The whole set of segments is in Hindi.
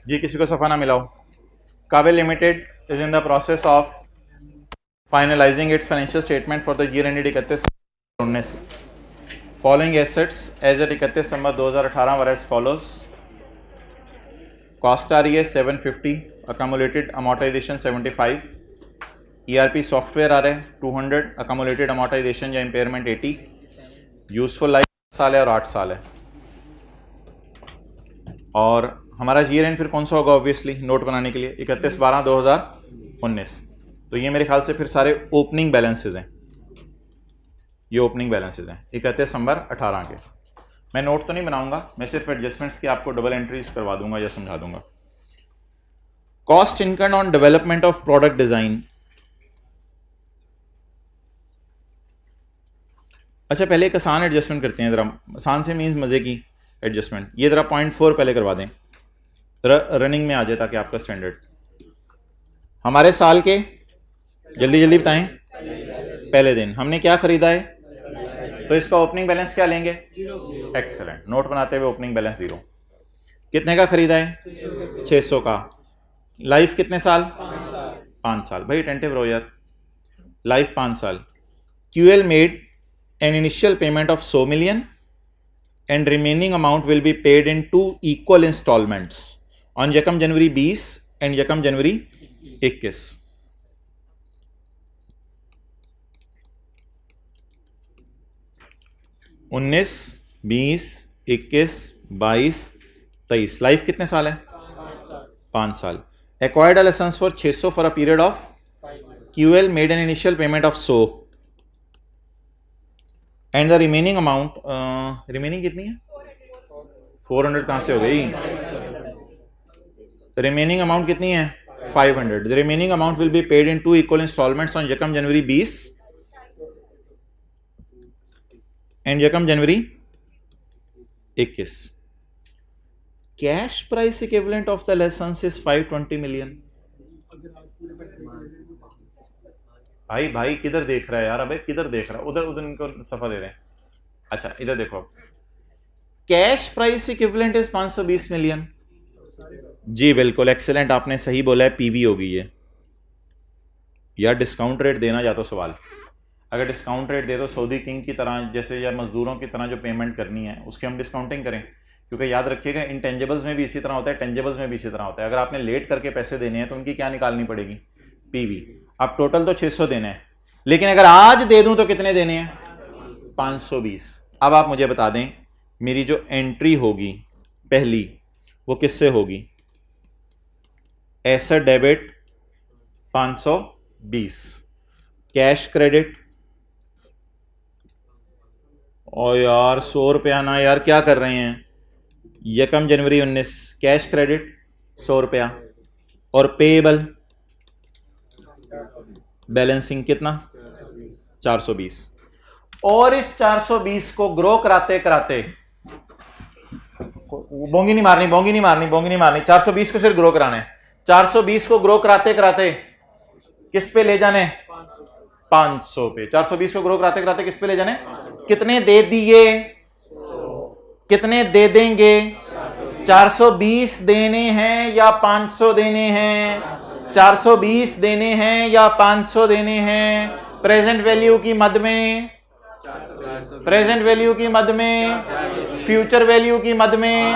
जी किसी को सफ़ा ना मिलाओ। Kabil limited is in the process of finalizing its financial statement for the year ended 31/19। Following assets as at 31 December 2018 were as follows. Cost आ रही है 750, अकामुलेटेड अमोर्टाइजेशन 75, ERP सॉफ्टवेयर आ रहा है 200, अकामुलेटेड अमोर्टाइजेशन या इम्पेयरमेंट 80, यूजफुल लाइफ 7 साल है और 8 साल है। और हमारा ईयर एंड फिर कौन सा होगा ऑब्वियसली नोट बनाने के लिए 31/12/2019। तो ये मेरे ख्याल से फिर सारे ओपनिंग बैलेंसेज हैं, ये ओपनिंग बैलेंसेज हैं 31 दिसंबर 2018 के। मैं नोट तो नहीं बनाऊंगा, मैं सिर्फ एडजस्टमेंट्स की आपको डबल एंट्रीज करवा दूंगा या समझा दूंगा। Cost income on development of product design. अच्छा पहले एक आसान एडजस्टमेंट करते हैं, जरा आसान से मीन्स मजे की एडजस्टमेंट। ये जरा 0.4 पहले करवा दें, रनिंग में आ जाए ताकि आपका स्टैंडर्ड। हमारे साल के जल्दी जल्दी बताएं। पहले दिन हमने क्या खरीदा है, तो इसका ओपनिंग बैलेंस क्या लेंगे, एक्सेलेंट। नोट बनाते हुए ओपनिंग बैलेंस 0। कितने का खरीदा है, 600 का। लाइफ कितने साल, 5 साल। भाई अटेंटिव रहो यार, लाइफ 5 साल। QL made an initial payment of 100 million and remaining amount will be paid in 2 equal installments on यकम जनवरी 20 and यकम जनवरी 21। उन्नीस, 20, 21, 22, 23। लाइफ कितने साल है, 5 साल। Acquired a licence for 600 for a period of QL made an initial payment of 100 and the remaining amount, remaining कितनी है, 400 कहां से हो गई, रिमेनिंग अमाउंट कितनी है, 500। The remaining amount will be paid in 2 equal instalments on यकम जनवरी 20 एंड यकम January 21। Cash price equivalent of the licence is 520 million। भाई भाई किधर देख रहा है यार, अबे किधर देख रहा है, उधर उधर इनको सफा दे रहे हैं। अच्छा इधर देखो, cash price equivalent is 520 million। जी बिल्कुल एक्सीलेंट, आपने सही बोला है, पीवी होगी ये। यार डिस्काउंट रेट देना या तो सवाल, अगर डिस्काउंट रेट दे दो सऊदी किंग की तरह, जैसे या मजदूरों की तरह जो पेमेंट करनी है उसकी हम डिस्काउंटिंग करें, क्योंकि याद रखिएगा इंटेंजिबल्स में भी इसी तरह होता है, टेंजिबल्स में भी इसी तरह होता है। अगर आपने लेट करके पैसे देने हैं तो उनकी क्या निकालनी पड़ेगी, पीवी। अब टोटल तो 600 देने हैं, लेकिन अगर आज दे दूं तो कितने देने हैं, 520। अब आप मुझे बता दें मेरी जो एंट्री होगी पहली वो किससे होगी, एसेट डेबिट 520, कैश क्रेडिट, और यार 100 रुपया ना यार, क्या कर रहे हैं, यकम जनवरी 19 कैश क्रेडिट 100 रुपया, और पेएबल बैलेंसिंग कितना 420। और इस 420 को ग्रो कराते कराते, बोंगी नहीं मारनी, बोंगी नहीं मारनी, बोंगी नहीं मारनी, 420 को सिर्फ ग्रो कराना है। 420 को ग्रो कराते कराते किस पे ले जाने, 500 पे। 420 को ग्रो कराते कराते किस पे ले जाने, कितने दे दिए, कितने दे देंगे, 420 देने हैं या 500 देने हैं, 420 देने हैं या 500 देने हैं। प्रेजेंट वैल्यू की मद में, प्रेजेंट वैल्यू की मद में, फ्यूचर वैल्यू की मद में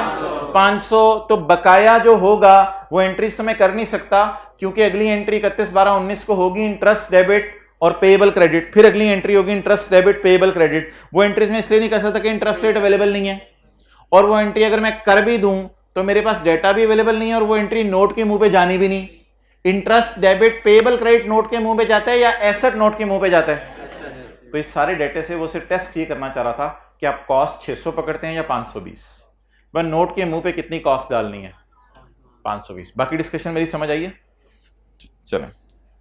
500। तो बकाया जो होगा वो एंट्रीज तो मैं कर नहीं सकता, क्योंकि अगली एंट्री 31/12/19 को होगी इंटरेस्ट डेबिट और पेएबल क्रेडिट, फिर अगली एंट्री होगी इंटरेस्ट डेबिट पेएबल क्रेडिट। वो एंट्रीज में इसलिए नहीं कर सकता कि इंटरेस्ट रेट अवेलेबल नहीं है, और वो एंट्री अगर मैं कर भी दूं तो मेरे पास डेटा भी अवेलेबल नहीं है, और वो एंट्री नोट के मुंह पे जानी भी नहीं। Interest debit payable credit note के मुंह पे जाता है या एसेट नोट के मुंह पे जाता है। तो इस सारे डेटे से वो सिर्फ टेस्ट ये करना चाह रहा था कि आप कॉस्ट 600 पकड़ते हैं या 520, वह नोट के मुंह पे कितनी कॉस्ट डालनी है, 520। बाकी डिस्कशन मेरी समझ आई है, चलें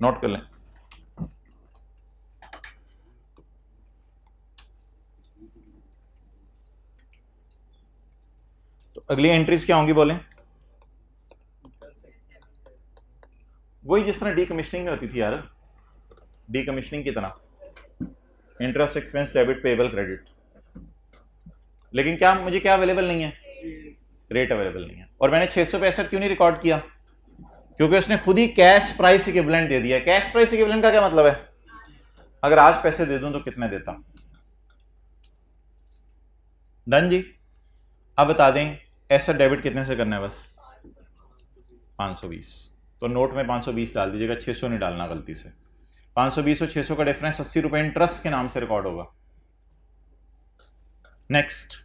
नोट कर लें। तो अगली एंट्रीज क्या होंगी बोलें, वही जिस तरह डीकमीशनिंग में होती थी यार, डीकमीशनिंग की तरह, interest expense debit payable credit. लेकिन क्या मुझे क्या अवेलेबल नहीं है, रेट अवेलेबल नहीं है। और मैंने 600 पे एसेट क्यों नहीं रिकॉर्ड किया? क्योंकि उसने खुद ही कैश प्राइस इक्विवेलेंट दे दिया। कैश प्राइस इक्विवेलेंट का क्या मतलब है? अगर आज पैसे दे दूं तो कितने देता? डन जी। अब बता दें एसेट डेबिट कितने से करना है? बस 520। तो नोट में 520 डाल दीजिएगा, 600 नहीं डालना गलती से। 520 और 600 का डिफरेंस 80 रुपए इंटरेस्ट के नाम से रिकॉर्ड होगा। Next,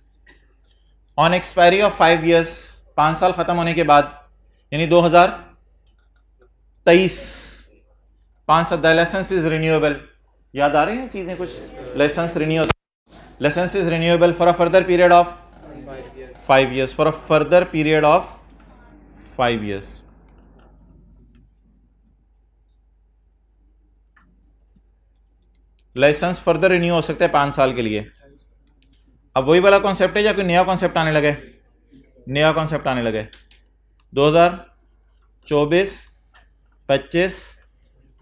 on expiry of 5 years, 5 साल खत्म होने के बाद, यानी 2023, 5 साल, द लाइसेंस इज रिन्यूएबल। याद आ रही हैं चीजें कुछ? Licence licence is renewable for a further period of 5 years, for a further period of 5 years। Licence further renew हो सकता है 5 साल के लिए। अब वही वाला कॉन्सेप्ट है या कोई नया कॉन्सेप्ट आने लगे? नया कॉन्सेप्ट आने लगे। 2024, 25,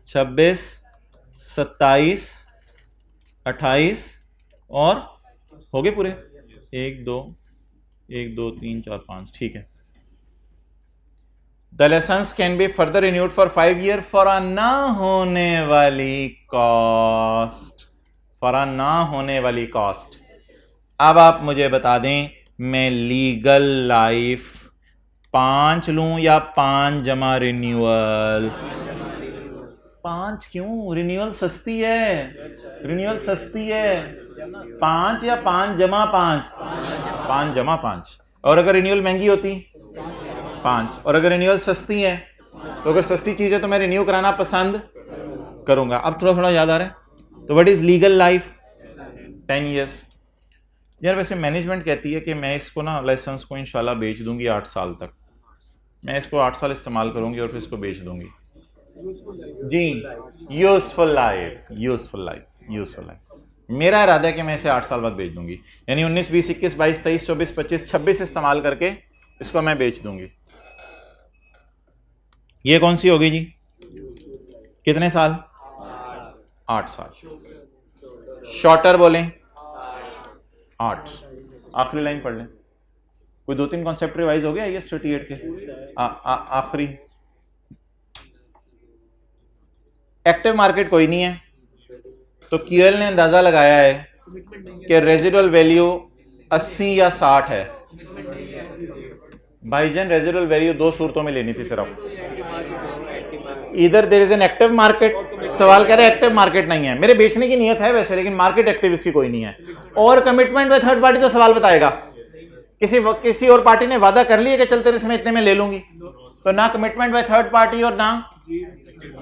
26, 27, 28 और हो गए पूरे? 1 2 3 4 5, ठीक है। The licence can be further renewed for 5 years for a ना होने वाली कॉस्ट, फॉर अ ना होने वाली कॉस्ट। अब आप मुझे बता दें, मैं लीगल लाइफ 5 लूं या 5 जमा रिन्यूअल? 5 क्यों? रिन्यूअल सस्ती है, रिन्यूअल सस्ती है। 5 या 5 जमा 5? 5 जमा 5। और अगर रिन्यूअल महंगी होती? 5। और अगर रिन्यूअल सस्ती है तो अगर सस्ती चीज है तो मैं रिन्यू कराना पसंद करूंगा। अब थोड़ा थोड़ा याद आ रहा है। तो what is legal life? 10 years। यार वैसे मैनेजमेंट कहती है कि मैं इसको ना लाइसेंस को इंशाल्लाह बेच दूंगी 8 साल तक। मैं इसको 8 साल इस्तेमाल करूंगी और फिर इसको बेच दूंगी जी। Useful life, useful life, useful life. मेरा इरादा है कि मैं इसे 8 साल बाद बेच दूंगी, यानी 19, 20, 21, 22, 23, 24, 25, 26 इस्तेमाल करके इसको मैं बेच दूंगी। ये कौन सी होगी जी? कितने साल? 8 साल। शॉर्टर बोलें 8। आखिरी लाइन पढ़ लें। कोई 2-3 कॉन्सेप्ट रिवाइज हो गया ये 38 के आखिरी। एक्टिव मार्केट कोई नहीं है, तो क्यूएल ने अंदाजा लगाया है कि रेजिडुअल वैल्यू 80 या 60 है। भाईजान रेजिडुअल वैल्यू 2 सूरतों में लेनी थी सिर्फ। इधर there is an active market, सवाल कह रहे हैं एक्टिव मार्केट नहीं है। मेरे बेचने की नीयत है वैसे, लेकिन मार्केट एक्टिव इसकी कोई नहीं है। और कमिटमेंट में थर्ड पार्टी तो सवाल बताएगा, किसी और पार्टी ने वादा कर लिया कि चलते इसमें इतने में ले लूंगी, तो ना कमिटमेंट बाय थर्ड पार्टी और ना,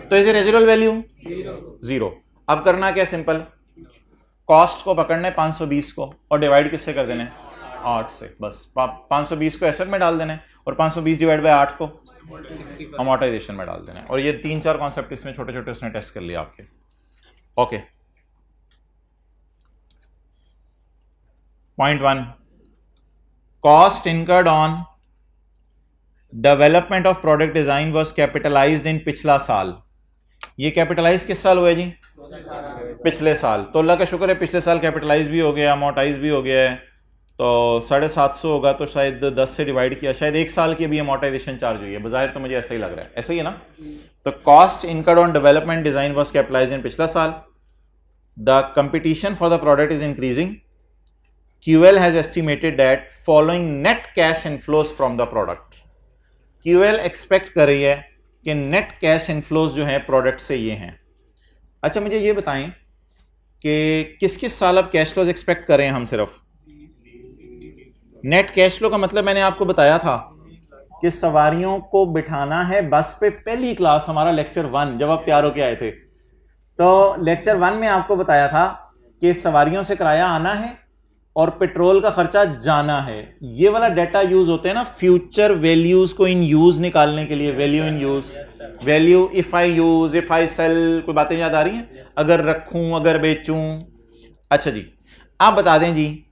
तो इज रेजिडुअल वैल्यू 0। अब करना क्या? सिंपल, कॉस्ट को पकड़ना है 520 को और डिवाइड किससे कर देना है? 8 से। बस 520 को एसेट में डाल देना है और 520 डिवाइड बाय 8 को अमोर्टाइजेशन में डाल देना है। और ये 3-4 कॉन्सेप्ट इसमें छोटे छोटे उसने टेस्ट कर लिया आपके। Okay, point 1, cost incurred on development of product design was capitalized in पिछला साल। ये कैपिटलाइज किस साल हुआ जी? पिछले साल। तो अल्लाह का शुक्र है पिछले साल कैपिटलाइज भी हो गया, अमोर्टाइज भी हो गया है, तो 750 होगा, तो शायद 10 से डिवाइड किया, शायद 1 साल की भी अमोर्टाइजेशन चार्ज हुई है। बज़ाहिर तो मुझे ऐसा ही लग रहा है, ऐसा ही है ना। तो cost incurred on development design was capitalized in पिछला साल। The competition for the product is increasing. QL has estimated that following net cash inflows from the product, QL expect कर रही है कि नेट कैश इनफ्लोज जो है प्रोडक्ट से ये हैं। अच्छा मुझे ये बताएं कि किस किस साल अब कैश फ्लोज एक्सपेक्ट करें हम? सिर्फ नेट कैश फ्लो का मतलब मैंने आपको बताया था कि सवारियों को बिठाना है बस पे। पहली क्लास हमारा लेक्चर 1 जब आप तैयार होके आए थे, तो लेक्चर 1 में आपको बताया था कि सवारियों से किराया आना है और पेट्रोल का खर्चा जाना है। ये वाला डेटा यूज होते हैं ना फ्यूचर वैल्यूज को इन यूज निकालने के लिए। Value in use, value if I use, if I sell. कोई बातें याद आ रही हैं? अगर रखूं, अगर बेचूं। अच्छा जी, आप बता दें जी,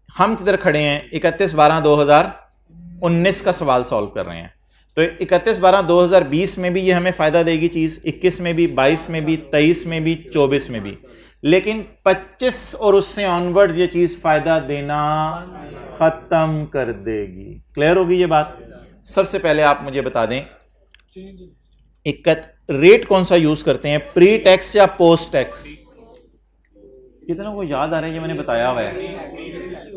हम किधर खड़े हैं? 31/12/2019 का सवाल सॉल्व कर रहे हैं। तो 31/12/2020 में भी ये हमें फायदा देगी चीज, 21 में भी, 22 में भी, 23 में भी, 24 में भी। लेकिन 25 और उससे ऑनवर्ड ये चीज फायदा देना खत्म कर देगी। क्लियर होगी ये बात? सबसे पहले आप मुझे बता दें रेट कौन सा यूज करते हैं, प्री टैक्स या पोस्ट टैक्स? कितना को याद आ रहा है, ये मैंने बताया हुआ है।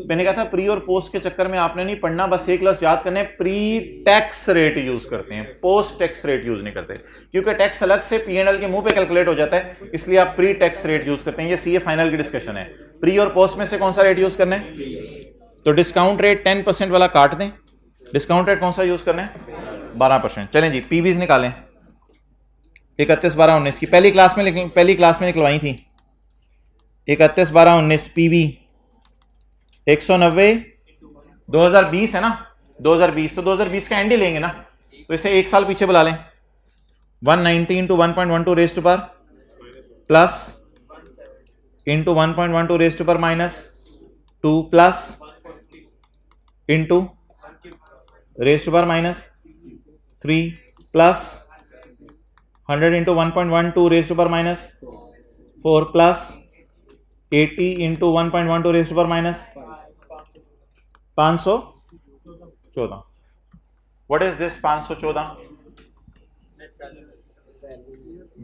मैंने कहा था प्री और पोस्ट के चक्कर में आपने नहीं पढ़ना, बस एक लफ्ज याद करने, प्री टैक्स रेट यूज करते हैं, पोस्ट टैक्स रेट यूज नहीं करते, क्योंकि टैक्स अलग से P&L के मुंह पे कैलकुलेट हो जाता है, इसलिए आप प्री टैक्स रेट यूज करते हैं। ये सीए फाइनल की डिस्कशन है। प्री और पोस्ट में से कौन सा रेट यूज करना है? तो डिस्काउंट रेट 10% वाला काट दें। डिस्काउंट रेट कौन सा यूज करना है? 12%। चलें जी, पीवीज निकालें। 31, 12, 19 की पहली क्लास में निकलवाई थी। 31, 12, 19 पीवी 190, 2020 है ना, 2020, तो 2020 का एंड ही लेंगे ना, तो इसे एक साल पीछे बुला लें। 190 into 1.12 raise to power plus into 1.12 raise to power minus 2 plus into raise to power minus 3 plus 100 into 1.12 raise to power minus 4 plus 80 into 1.12 raise to power minus 514। What is this 514?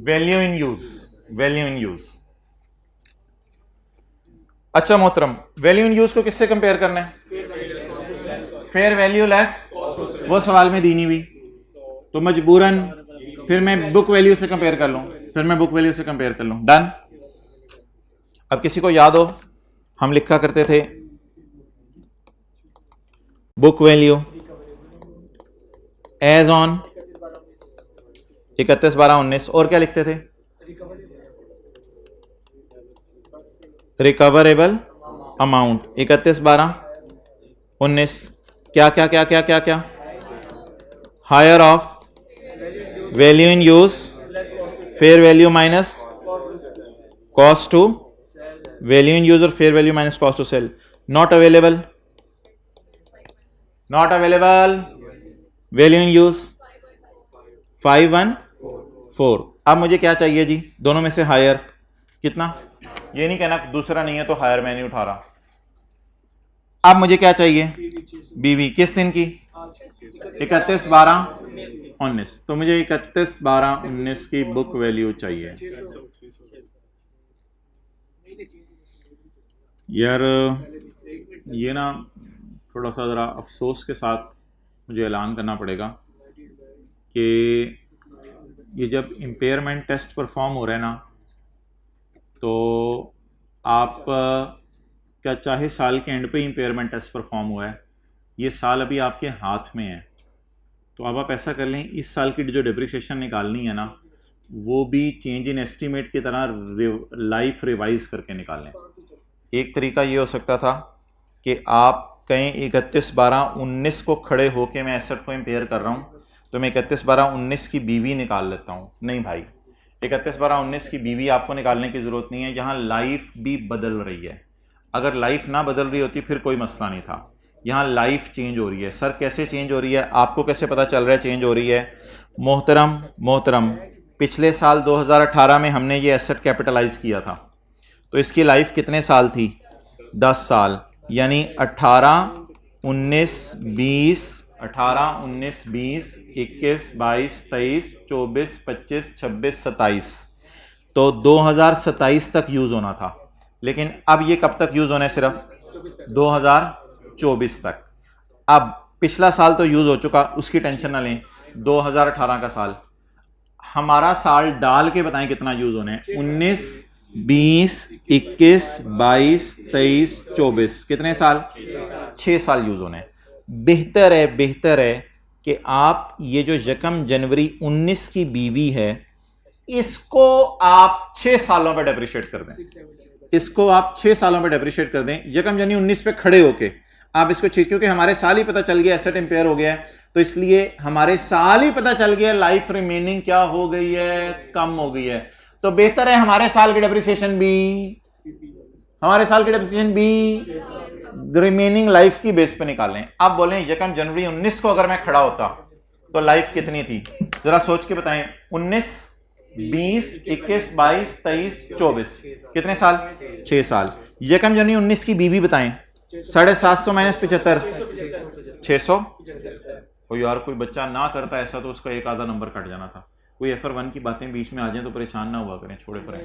Value in use, value in use. अच्छा मोहतरम, वैल्यू इन यूज को किससे कंपेयर करना है? फेयर वैल्यू लेस, वो सवाल में दी नहीं हुई, तो मजबूरन फिर मैं बुक वैल्यू से कंपेयर कर लूं, डन। अब किसी को याद हो, हम लिखा करते थे बुक वैल्यू एज ऑन 31, 12, 19, और क्या लिखते थे? रिकवरेबल अमाउंट 31, 12, 19 क्या क्या क्या क्या क्या क्या higher of value in use, fair value minus cost to value in use और fair value minus cost to sale. Not available, value in use 514। अब मुझे क्या चाहिए जी? दोनों में से हायर कितना? ये नहीं कहना दूसरा नहीं है तो हायर मैं नहीं उठा रहा। अब मुझे क्या चाहिए? बीवी किस दिन की? 31, 12, 19। तो मुझे 31, 12, 19 की बुक वैल्यू चाहिए। यार ये ना थोड़ा सा ज़रा अफसोस के साथ मुझे ऐलान करना पड़ेगा कि ये जब इम्पेयरमेंट टेस्ट परफॉर्म हो रहे हैं ना, तो आप क्या चाहे साल के एंड पे इम्पेयरमेंट टेस्ट परफॉर्म हुआ है, ये साल अभी आपके हाथ में है, तो अब आप ऐसा कर लें, इस साल की जो डिप्रिसिएशन निकालनी है ना, वो भी चेंज इन एस्टीमेट की तरह लाइफ रिवाइज करके निकाल लें। एक तरीका ये हो सकता था कि आप कहीं 31, 12, 19 को खड़े होके मैं एसेट को इम्पेयर कर रहा हूँ, तो मैं 31, 12, 19 की बीवी निकाल लेता हूँ। नहीं भाई, 31, 12, 19 की बीवी आपको निकालने की ज़रूरत नहीं है, यहाँ लाइफ भी बदल रही है। अगर लाइफ ना बदल रही होती फिर कोई मसला नहीं था। यहाँ लाइफ चेंज हो रही है। सर कैसे चेंज हो रही है? आपको कैसे पता चल रहा है चेंज हो रही है? मोहतरम पिछले साल 2018 में हमने ये एसेट कैपिटलाइज किया था, तो इसकी लाइफ कितने साल थी? 10 साल, यानी 18, 19, 20, 18, 19, 20, 21, 22, 23, 24, 25, 26, 27, तो 2027 तक यूज होना था, लेकिन अब ये कब तक यूज होना है? सिर्फ 2024 तक। अब पिछला साल तो यूज हो चुका, उसकी टेंशन ना लें। 2018 का साल, हमारा साल डाल के बताएं कितना यूज होने हैं? 19, 20, 21, 22, 23, 24, कितने साल? 6 साल यूज होने हैं। बेहतर है कि आप ये जो 1 जनवरी 19 की बीवी है, इसको आप 6 सालों पे डेप्रिशिएट कर दें। इसको आप 6 सालों पे डेप्रिशिएट कर दें 1 जनवरी 19 पे खड़े होके आप इसको चीज, क्योंकि हमारे साल ही पता चल गया एसेट इंपेयर हो गया है, तो इसलिए हमारे साल ही पता चल गया लाइफ रिमेनिंग क्या हो गई है? कम हो गई है। तो बेहतर है हमारे साल की डेप्रिसिएशन भी, रिमेनिंग लाइफ की बेस पे निकालें। आप बोलें 1 जनवरी 19 को अगर मैं खड़ा होता तो लाइफ कितनी थी? जरा सोच के बताएं। 19, 20, 21, 22, 23, 24, कितने साल? 6 साल। 1 जनवरी 19 की बीवी बताएं, 750 माइनस 75 600। कोई यार कोई बच्चा ना करता ऐसा तो उसका एक आधा नंबर कट जाना था। कोई FR1 की बातें बीच में आ जाए तो परेशान ना हुआ करें, छोड़े पड़े,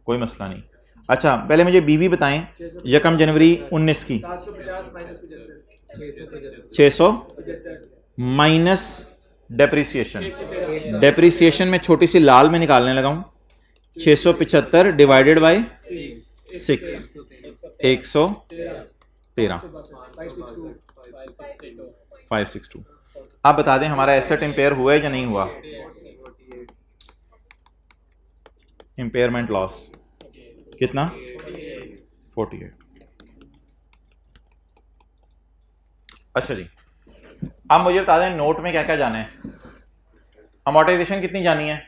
कोई मसला नहीं। अच्छा पहले मुझे बीवी बताएं, 1 जनवरी 19 की 600 माइनस डेप्रिसिएशन, डेप्रिसिएशन में छोटी सी लाल में निकालने लगा हूं, 675 डिवाइडेड बाय 6 113 562। आप बता दें हमारा एसेट इंपेयर हुआ है या नहीं हुआ? इंपेयरमेंट लॉस कितना? 48। अच्छा जी, अब मुझे बता दें नोट में क्या क्या जाना है। अमोर्टाइजेशन कितनी जानी है?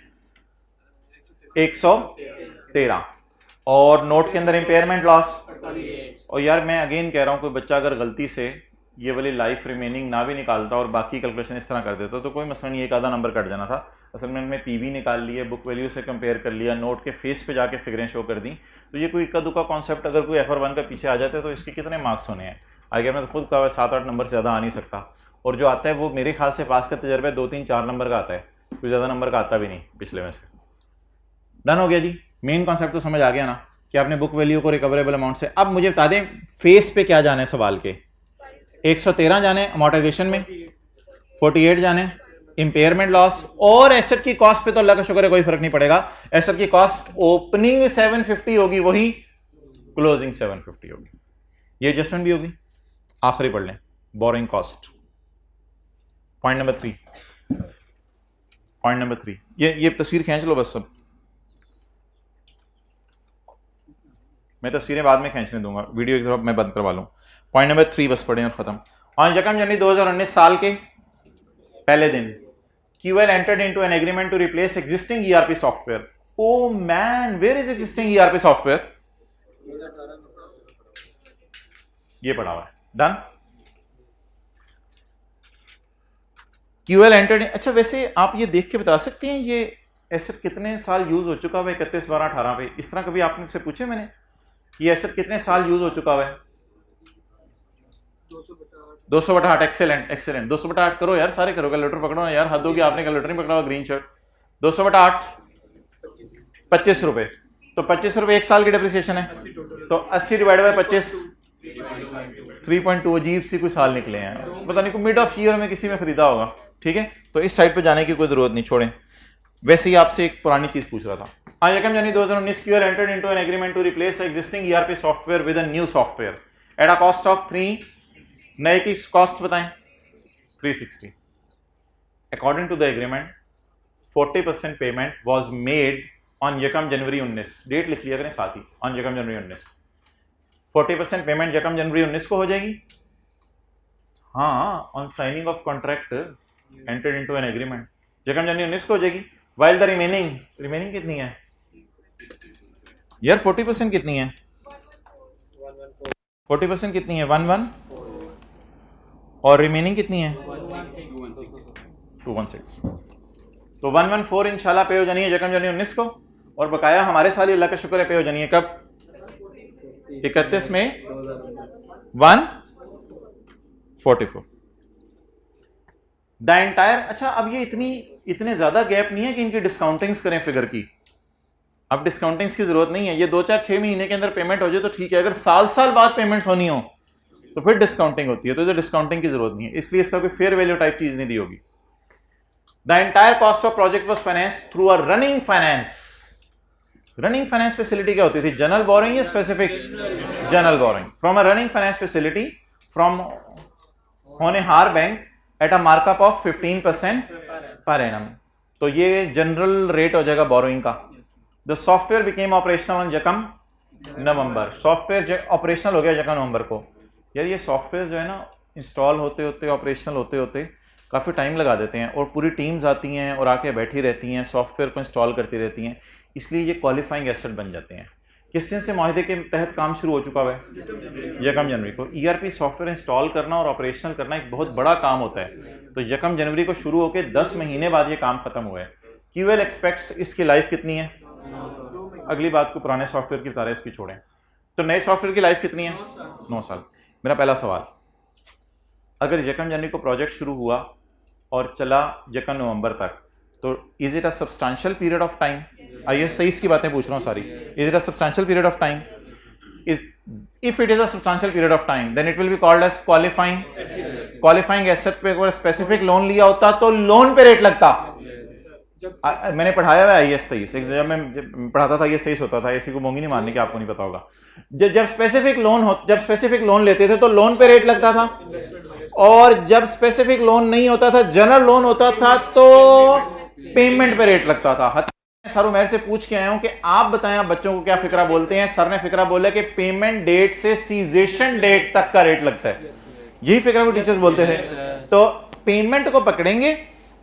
113। और नोट के अंदर इंपेयरमेंट लॉस। और यार मैं अगेन कह रहा हूं, कोई बच्चा अगर गलती से ये वाली लाइफ रिमेनिंग ना भी निकालता और बाकी कैलकुलेशन इस तरह कर देता तो कोई मसला नहीं, एक आधा नंबर कट जाना था। असल में मैंने पीवी निकाल लिया, बुक वैल्यू से कंपेयर कर लिया, नोट के फेस पे जाके फिगरें शो कर दी। तो ये कोई इक्का दुक्का कॉन्सेप्ट अगर कोई FR1 का पीछे आ जाता है तो इसके कितने मार्क्स होने हैं? आगे मैं तो खुद कहा 7-8 नंबर से ज़्यादा आ नहीं सकता, और जो आता है वो मेरे ख्याल से पास का तजर्बा 2-3-4 नंबर का आता है, कोई ज़्यादा नंबर का आता भी नहीं पिछले में से। डन हो गया जी, मेन कॉन्सेप्ट तो समझ आ गया ना कि आपने बुक वैल्यू को रिकवरेबल अमाउंट से। अब मुझे बता दें फेस पे क्या जाना है सवाल के? 113 जाने अमोर्टाइजेशन में, 48 जाने इंपेयरमेंट लॉस, और एसेट की कॉस्ट पे तो अल्लाह का शुक्र है कोई फर्क नहीं पड़ेगा। एसेट की कॉस्ट ओपनिंग 750 होगी, वही क्लोजिंग 750 होगी। ये एडजस्टमेंट भी होगी। आखिरी पढ़ लें, borrowing cost, point number 3। Point number 3, ये तस्वीर खींच लो बस। सब मैं तस्वीरें बाद में खींचने दूंगा, वीडियो की तरफ मैं बंद करवा लूँ। पॉइंट नंबर 3 बस पढ़ें और खत्म। ऑन 1 जनवरी 2019 साल के पहले दिन QL entered into an agreement to replace existing ERP software. Oh man, where is existing ERP software? ये पढ़ा हुआ है। डन। QL entered, अच्छा वैसे आप ये देख के बता सकते हैं ये एसेट कितने साल यूज हो चुका हुआ है? 31/12/18 पे। इस तरह कभी आपने से पूछे मैंने ये एसेट कितने साल यूज हो चुका हुआ है? 200/8। एक्सेलेंट एक्सेलेंट, 200/8 करो यार, सारे करो, कैलकुलेटर पकड़ो ना यार, हद होगी आपने कैलकुलेटर नहीं पकड़ा हुआ, ग्रीन शर्ट। 200/8 25 रुपए, तो 25 रुपए एक साल की डेप्रिसिएशन है, तो 80 डिवाइड बाय 25 3.2। अजीब सी कोई साल निकले हैं, पता नहीं, मिड ऑफ ईयर में किसी में खरीदा होगा। ठीक है, तो इस साइड पे जाने की कोई जरूरत नहीं, छोड़ें। वैसे ही आपसे एक पुरानी चीज पूछ रहा था। आज 1 जनवरी 2019 QL entered into an agreement to replace the existing ERP software with a new software at a cost of 3, नए की कॉस्ट बताएं, 360। According to the agreement 40% payment was made on 1 January 19। Date लिख लिया करें साथ ही, ऑन 1 जनवरी 19। 40% पेमेंट 1 जनवरी 19 को हो जाएगी। हाँ, on signing off contract entered into an agreement 1 January 19 को हो जाएगी। वाइल द रिमेनिंग कितनी है यार? 40% कितनी है? 40% कितनी है? 11, और रिमेनिंग कितनी है? 216। तो 114 इंशाल्लाह पे हो जानी है 1 जनवरी 19 को, और बकाया हमारे साल अल्लाह का शुक्र है पे हो जानी है कब? 31 में 144 द एंटायर। अच्छा अब ये इतने ज्यादा गैप नहीं है कि इनकी डिस्काउंटिंग्स करें फिगर की। अब डिस्काउंटिंग्स की जरूरत नहीं है, ये 2-4-6 महीने के अंदर पेमेंट हो जाए तो ठीक है। अगर साल बाद पेमेंट्स होनी हो तो फिर डिस्काउंटिंग होती है, तो इधर डिस्काउंटिंग की जरूरत नहीं है, इसलिए इसका कोई फेयर वैल्यू टाइप चीज नहीं दी होगी। The entire cost of project was finance through a running finance. Running finance facility क्या होती थी? जनरल बोरिंग या specific? General borrowing from a running finance facility from होनेहार bank at a markup of 15% per annum. तो ये जनरल रेट हो जाएगा बोरोइंग का। The software became operational on 1 November. Software operational हो गया 1 नवंबर को। यार ये सॉफ्टवेयर जो है ना, इंस्टॉल होते होते ऑपरेशनल होते होते काफ़ी टाइम लगा देते हैं, और पूरी टीम्स आती हैं और आके बैठी रहती हैं, सॉफ्टवेयर को इंस्टॉल करती रहती हैं, इसलिए ये क्वालिफाइंग एसेट बन जाते हैं। किस दिन से माहिदे के तहत काम शुरू हो चुका है? 1 जनवरी को। ERP सॉफ्टवेयर इंस्टॉल करना और ऑपरेशनल करना एक बहुत बड़ा काम होता है, तो 1 जनवरी को शुरू होकर 10 महीने बाद ये काम खत्म हुआ है। QL एक्सपेक्ट्स इसकी लाइफ कितनी है? अगली बात को पुराने सॉफ्टवेयर की बता रहे, इसकी छोड़ें। तो नए सॉफ्टवेयर की लाइफ कितनी है? 9 साल। मेरा पहला सवाल, अगर 1 जनवरी को प्रोजेक्ट शुरू हुआ और चला 1 नवंबर तक, तो is it a substantial period of time? IAS 23 की बातें पूछ रहा हूँ सारी. Is it a substantial period of time? If it is a substantial period of time, then it will be called as qualifying asset. पे अगर स्पेसिफिक लोन लिया होता तो लोन पे रेट लगता. मैंने पढ़ाया हुआ IAS 23, जब मैं पढ़ाता था IAS 23 होता था. इसी को मोंगी नहीं मारने की, आपको नहीं पता होगा. जब स्पेसिफिक लोन लेते थे तो लोन पे रेट लगता था, और जब स्पेसिफिक लोन नहीं होता था, जनरल लोन होता था, तो पेमेंट पे रेट लगता था. सर उमर से पूछ के आया हूं कि आप बताएं, आप बच्चों को क्या फिक्रा बोलते हैं? सर ने फिक्रा बोला कि पेमेंट डेट से सीजेशन डेट तक का रेट लगता है. यही फिक्रा को टीचर्स बोलते थे. तो पेमेंट को पकड़ेंगे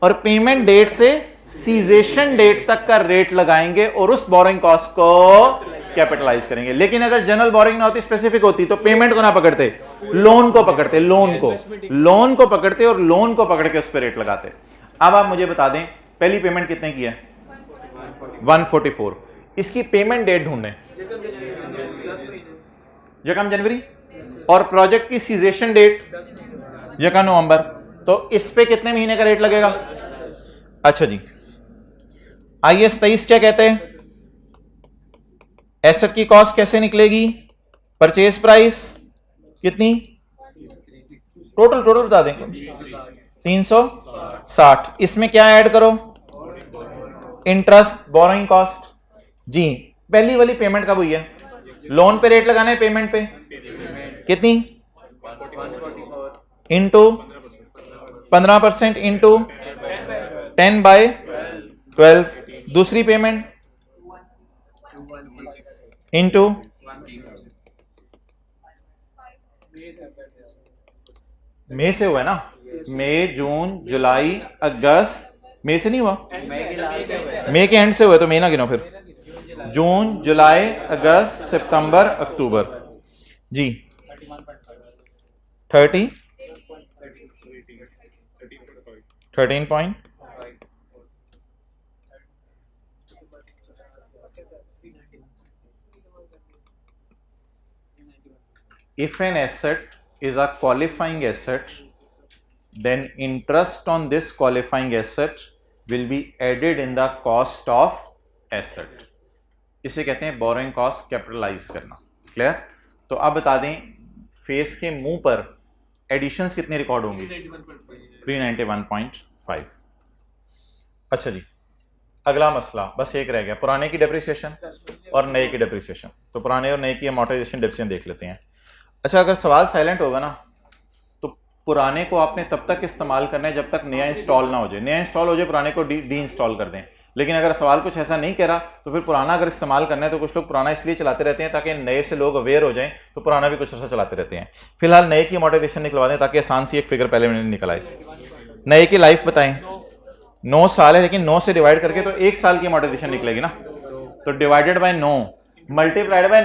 और पेमेंट डेट से सीजेशन डेट तक का रेट लगाएंगे और उस बोरिंग कॉस्ट को कैपिटलाइज करेंगे. लेकिन अगर जनरल बोरिंग ना होती, स्पेसिफिक होती, तो पेमेंट को ना पकड़ते, लोन को पकड़ते. लोन को पकड़ते और लोन को पकड़ के उस पर रेट लगाते. अब आप मुझे बता दें, पहली पेमेंट कितने की है? 144. इसकी पेमेंट डेट ढूंढें. 1 जनवरी. और प्रोजेक्ट की सीजेशन डेट 1 नवंबर. तो इस पे कितने महीने का रेट लगेगा? अच्छा जी, IAS 23 क्या कहते हैं? एसेट की कॉस्ट कैसे निकलेगी? परचेज प्राइस कितनी? टोटल बता दें. 360. इसमें क्या ऐड करो? Interest, borrowing cost. जी, पहली वाली पेमेंट कब हुई है? लोन पे रेट लगाना है, पेमेंट पे कितनी? Into 15% into 10/12. दूसरी पेमेंट इंटू मई से हुआ है ना? मई, जून, जुलाई, अगस्त. मई से नहीं हुआ, मई के एंड से हुआ, तो मई ना गिनो फिर. जून, जुलाई, अगस्त, सितंबर, अक्टूबर. जी 13.5. If an asset is a qualifying asset, then interest on this qualifying asset will be added in the cost of asset. इसे कहते हैं बोरोइंग कॉस्ट कैपिटलाइज करना. क्लियर? तो अब बता दें, फेस के मुंह पर एडिशंस कितनी रिकॉर्ड होंगी? 391.5. अच्छा जी, अगला मसला बस एक रह गया, पुराने की डेप्रिसिएशन और नए की डेप्रिसिएशन. तो पुराने और नए की अमोर्टाइजेशन डेप्रिसिएशन देख लेते हैं. अच्छा, अगर सवाल साइलेंट होगा ना, तो पुराने को आपने तब तक इस्तेमाल करना है जब तक नया इंस्टॉल ना हो जाए. नया इंस्टॉल हो जाए, पुराने को डी इंस्टॉल कर दें. लेकिन अगर सवाल कुछ ऐसा नहीं कह रहा, तो फिर पुराना अगर इस्तेमाल करना है, तो कुछ लोग पुराना इसलिए चलाते रहते हैं ताकि नए से लोग अवेयर हो जाएं, तो पुराना भी कुछ ऐसा चलाते रहते हैं. फिलहाल नए की अमोर्टाइजेशन निकलवा दें ताकि आसान सी एक फिगर पहले मैंने निकल आए. नए की लाइफ बताएं. 9 साल है, लेकिन 9 से डिवाइड करके तो 1 साल की अमोर्टाइजेशन निकलेगी ना. तो divided by 9 multiplied by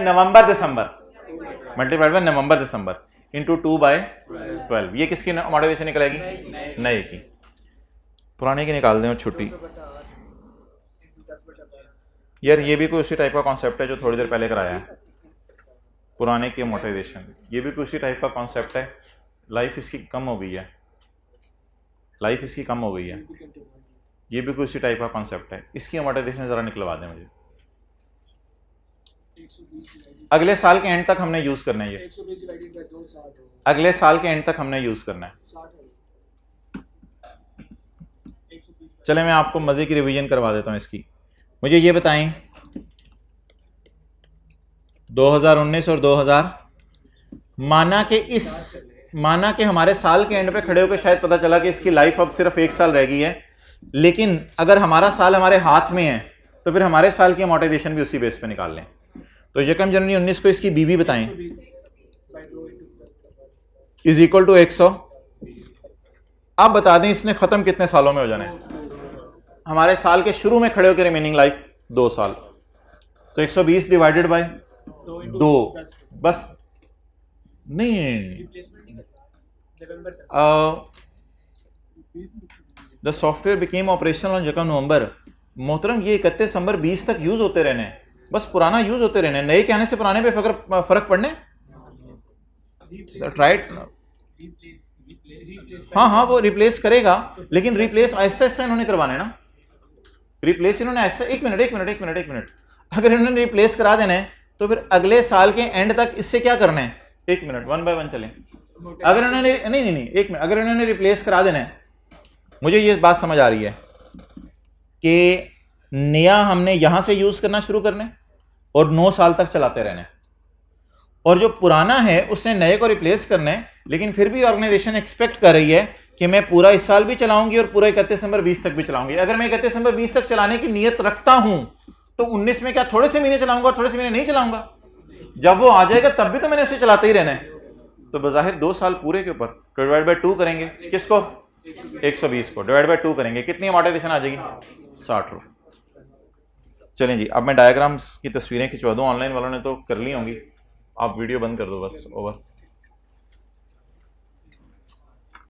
November December into 2/12. ये किसकी अमोर्टाइजेशन निकलेगी? नए की. पुराने की निकाल दें और छुट्टी. यार ये भी कोई उसी टाइप का कॉन्सेप्ट है जो थोड़ी देर पहले कराया है. पुराने की अमोर्टाइजेशन, ये भी कोई उसी टाइप का कॉन्सेप्ट है. लाइफ इसकी कम हो गई है, ये भी कोई उसी टाइप का कॉन्सेप्ट है. इसकी अमोर्टाइजेशन जरा निकलवा दें मुझे. अगले साल के एंड तक हमने यूज करना है ये. अगले साल के एंड तक हमने यूज करना है. चले मैं आपको मजे की रिवीजन करवा देता हूं इसकी. मुझे ये बताएं, 2019 और 2000 माना कि हमारे साल के एंड पे खड़े होकर शायद पता चला कि इसकी लाइफ अब सिर्फ 1 साल रह गई है. लेकिन अगर हमारा साल हमारे हाथ में है, तो फिर हमारे साल की अमोर्टाइजेशन भी उसी बेस पे निकाल लें. तो 1 जनवरी 19 को इसकी बीवी बताएं इज इक्वल टू 100. आप बता दें इसने खत्म कितने सालों में हो जाना है? हमारे साल के शुरू में खड़े होकर रिमेनिंग लाइफ 2 साल. तो 120 डिवाइडेड बाय 2 बस. नहीं, the software became operational on 1 नवंबर. मोहतरम, ये 31 दिसंबर 20 तक यूज होते रहने, बस पुराना यूज होते रहने. नए के आने से पुराने पे फर्क पड़ने. राइट। हाँ हाँ, वो रिप्लेस करेगा, लेकिन रिप्लेस आहिस्ता आहिस्ता इन्होंने करवाना है ना। रिप्लेस इन्होंने ऐसा, एक मिनट, अगर इन्होंने रिप्लेस करा देना है तो फिर अगले साल के एंड तक इससे क्या करना है? एक मिनट, 1 बाय 1 चलें। अगर इन्होंने नहीं, एक मिनट, अगर इन्होंने रिप्लेस करा देना है, मुझे ये बात समझ आ रही है कि नया हमने यहां से यूज करना शुरू करना है और 9 साल तक चलाते रहना है, और जो पुराना है उसने नए को रिप्लेस करना है, लेकिन फिर भी ऑर्गेनाइजेशन एक्सपेक्ट कर रही है कि मैं पूरा इस साल भी चलाऊंगी और पूरा 31 दिसंबर 20 तक भी चलाऊंगी। अगर मैं 31 दिसंबर 20 तक चलाने की नीयत रखता हूं तो 19 में क्या थोड़े से महीने चलाऊंगा और थोड़े से महीने नहीं चलाऊंगा? जब वो आ जाएगा तब भी तो मैंने उसे चलाते ही रहना है। तो बजाहिर 2 साल पूरे के ऊपर डिवाइड बाय 2 करेंगे, किसको? 120 को डिवाइड बाय 2 करेंगे, कितनी अमॉर्टाइजेशन आ जाएगी? 60 रुपये। चलें जी, अब मैं डायग्राम्स की तस्वीरें खिंचवा दूं, ऑनलाइन वालों ने तो कर ली होंगी, आप वीडियो बंद कर दो बस, ओवर।